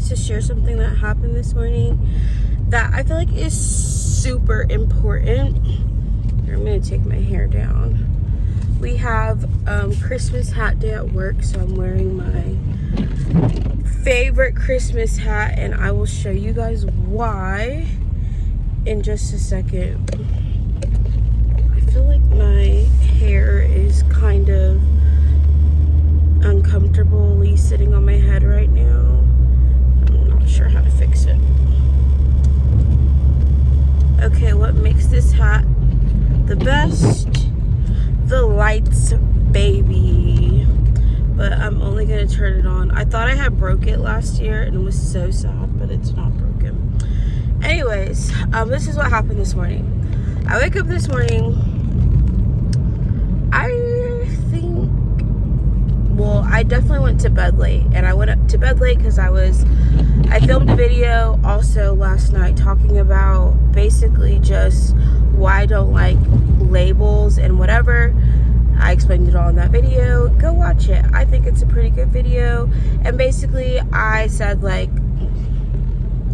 wanted to share something that happened this morning that I feel like is super important. Here, I'm gonna take my hair down. We have Christmas hat day at work, so I'm wearing my favorite Christmas hat, and I will show you guys why in just a second. I feel like my hair is kind of uncomfortably sitting on my head right now. I'm not sure how to fix it. Okay, what makes this hat the best? The lights, baby. But I'm only gonna turn it on. I thought I had broke it last year and it was so sad, but it's not broken. Anyways, this is what happened this morning. I wake up this morning. I definitely went to bed late, and I went up to bed late because I filmed a video also last night talking about basically just why I don't like labels and whatever. I explained it all in that video. Go watch it. I think it's a pretty good video, and basically I said like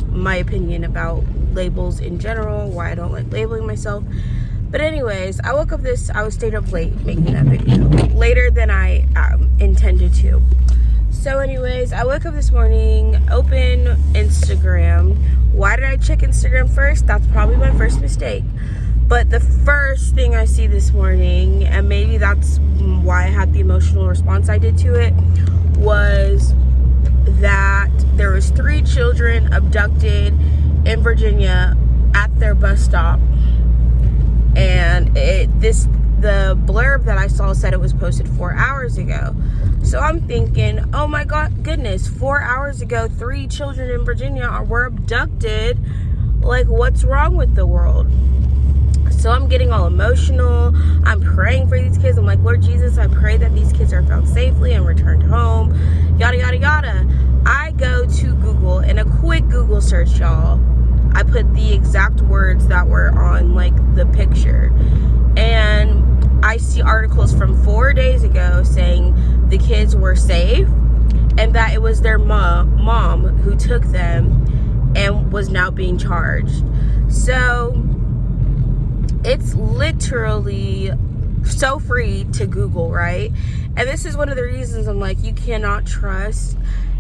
my opinion about labels in general, why I don't like labeling myself. But anyways, I woke up I was stayed up late making that video, later than I intended to. So anyways, I woke up this morning, open Instagram. Why did I check Instagram first? That's probably my first mistake. But the first thing I see this morning, and maybe that's why I had the emotional response I did to it, was that there was 3 children abducted in Virginia at their bus stop. And the blurb that I saw said it was posted 4 hours ago. So I'm thinking, oh my goodness, 4 hours ago, 3 children in Virginia were abducted. Like, what's wrong with the world? So I'm getting all emotional. I'm praying for these kids. I'm like, Lord Jesus, I pray that these kids are found safely and returned home. Yada, yada, yada. I go to Google, in a quick Google search, y'all. I put the exact words that were on like the picture, and I see articles from 4 days ago saying the kids were safe and that it was their mom who took them and was now being charged. So it's literally so free to Google, right? And this is one of the reasons I'm like, you cannot trust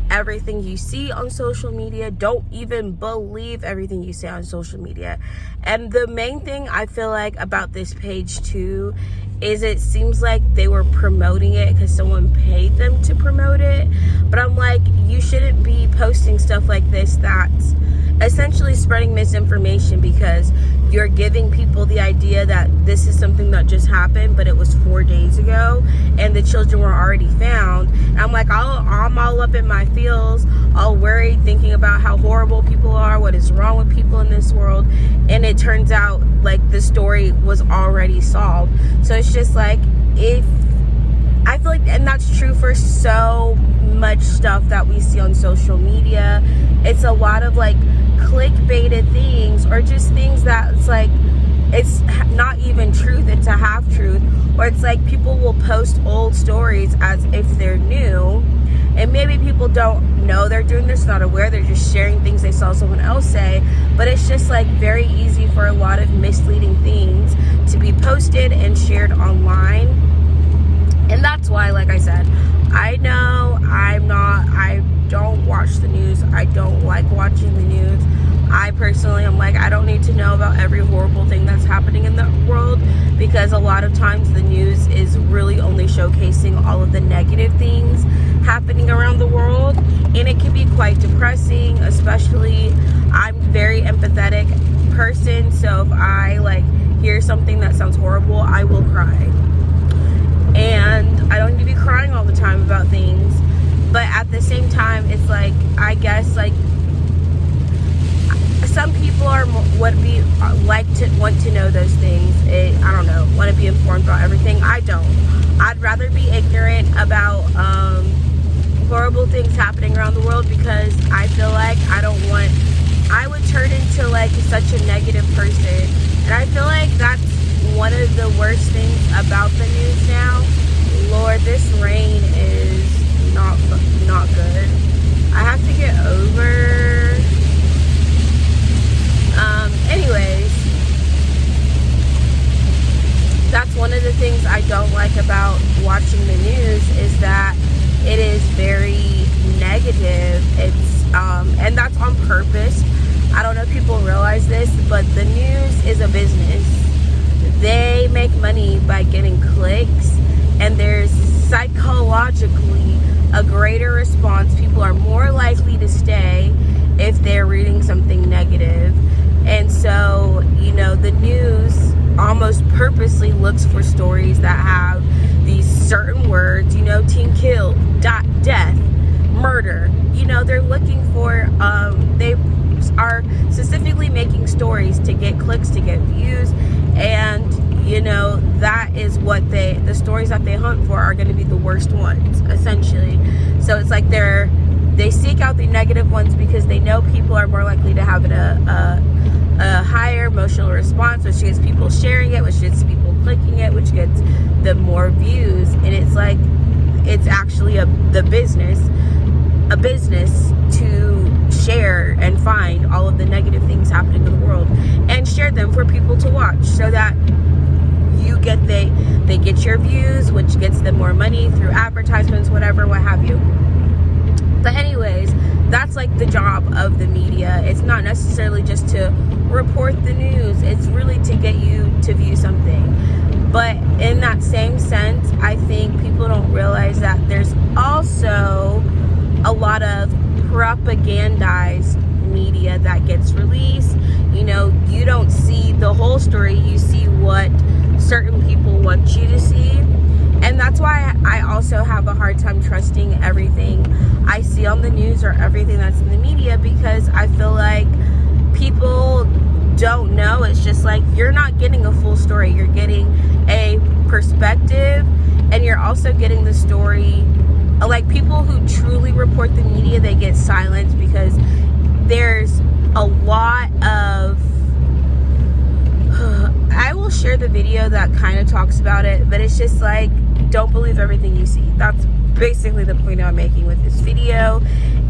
everything you see on social media. Don't even believe everything you see on social media. And the main thing I feel like about this page too is it seems like they were promoting it because someone paid them to promote it. But I'm like, you shouldn't be posting stuff like this that's essentially spreading misinformation, because you're giving people the idea that this is something that just happened, but it was 4 days ago and the children were already found. And I'm like, I'm all up in my feels, all worried, thinking about how horrible people are, what is wrong with people in this world. And it turns out like the story was already solved. So it's just like, I feel like, and that's true for so much stuff that we see on social media. It's a lot of like clickbaited things, or just things that it's like, it's not even truth, it's a half truth. Or it's like people will post old stories as if they're new, and maybe people don't know they're doing this, not aware, they're just sharing things they saw someone else say. But it's just like very easy for a lot of misleading things to be posted and shared online. And that's why, like I said, I know I don't watch the news. I don't like watching the news. I personally am like, I don't need to know about every horrible thing that's happening in the world, because a lot of times the news is really only showcasing all of the negative things happening around the world, and it can be quite depressing. Especially, I'm a very empathetic person, so if I like hear something that sounds horrible, I will cry. And I don't need to be crying all the time about things, but at the same time, it's like, I guess like some people want to know those things. I don't know, want to be informed about everything. I don't. I'd rather be ignorant about horrible things happening around the world, because I feel like I would turn into like such a negative person. And I feel like that's one of the worst things about the news now. Lord, this rain is not good. I have to get over purpose. I don't know if people realize this, but the news is a business. They make money by getting clicks, and there's psychologically a greater response. People are more likely to stay if they're reading something negative. And so, you know, the news almost purposely looks for stories that have these certain words, you know, teen killed, death, murder. You know, they're looking for, they are specifically making stories to get clicks, to get views, and you know, that is what the stories that they hunt for are going to be the worst ones, essentially. So it's like they seek out the negative ones because they know people are more likely to have a higher emotional response, which gets people sharing it, which gets people clicking it, which gets the more views. And it's like, it's actually a business to share and find all of the negative things happening in the world and share them for people to watch, so that you get they get your views, which gets them more money through advertisements, whatever, what have you. But anyways, that's like the job of the media. It's not necessarily just to report the news, it's really to get you to view something. But in that same sense, I think people don't realize that there's also a lot of propagandized media that gets released. You know, you don't see the whole story, you see what certain people want you to see. And that's why I also have a hard time trusting everything I see on the news or everything that's in the media, because I feel like people don't know. It's just like, you're not getting a full story. You're getting a perspective, and you're also getting the story. Like, people who truly report the media, they get silenced because there's a lot of I will share the video that kind of talks about it, but it's just like, don't believe everything you see. That's basically the point I'm making with this video.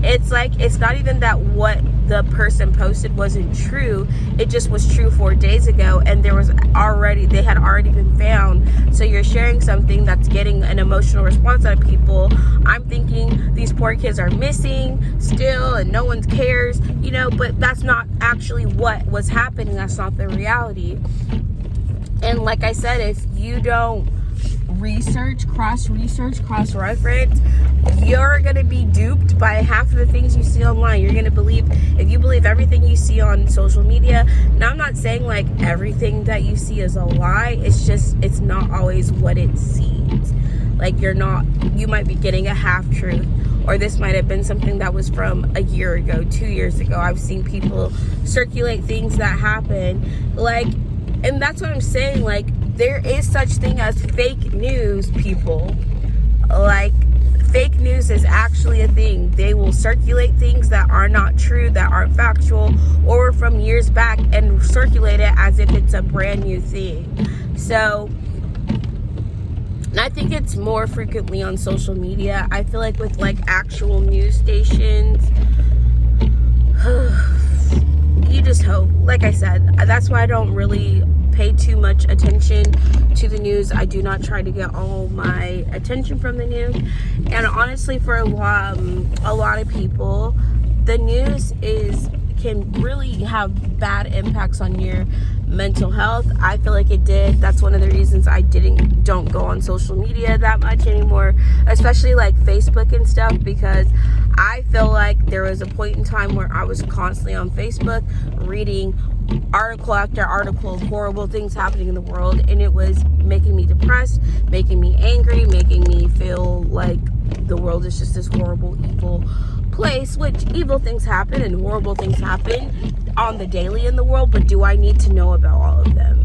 It's like, it's not even that what the person posted wasn't true, it just was true 4 days ago, and they had already been found. So you're sharing something that's getting an emotional response out of people. I'm thinking these poor kids are missing still and no one cares, you know, but that's not actually what was happening. That's not the reality. And like I said, if you don't cross-reference, you're going to be duped by half of the things you see online. You're going to believe, if you believe everything you see on social media. Now, I'm not saying like everything that you see is a lie. It's just, it's not always what it seems. Like, you might be getting a half truth, or this might have been something that was from a year ago, 2 years ago. I've seen people circulate things that happen, like, and that's what I'm saying. Like, there is such thing as fake news, people. Like, fake news is actually a thing. They will circulate things that are not true, that aren't factual, or from years back, and circulate it as if it's a brand new thing. So, and I think it's more frequently on social media. I feel like with like actual news stations, you just hope. Like I said, that's why I don't really pay too much attention to the news. I do not try to get all my attention from the news. And honestly, for a lot of people, the news can really have bad impacts on your mental health. I feel like it did. That's one of the reasons I don't go on social media that much anymore, especially like Facebook and stuff, because I feel like there was a point in time where I was constantly on Facebook reading article after article of horrible things happening in the world, and it was making me depressed, making me angry, making me feel like the world is just this horrible, evil place, which evil things happen and horrible things happen on the daily in the world, but do I need to know about all of them?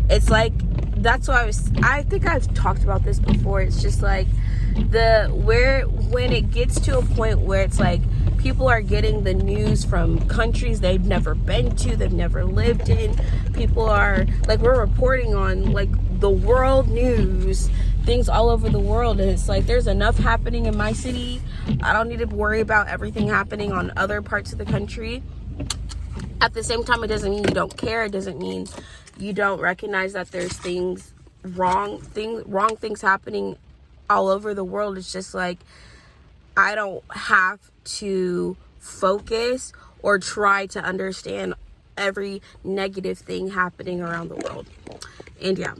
It's like, that's why I think I've talked about this before. It's just like, when it gets to a point where it's like, people are getting the news from countries they've never been to, they've never lived in. People are like, we're reporting on like the world news, things all over the world, and it's like, there's enough happening in my city. I don't need to worry about everything happening on other parts of the country. At the same time, it doesn't mean you don't care. It doesn't mean you don't recognize that there's wrong things happening all over the world. It's just like, I don't have to focus or try to understand every negative thing happening around the world. And yeah.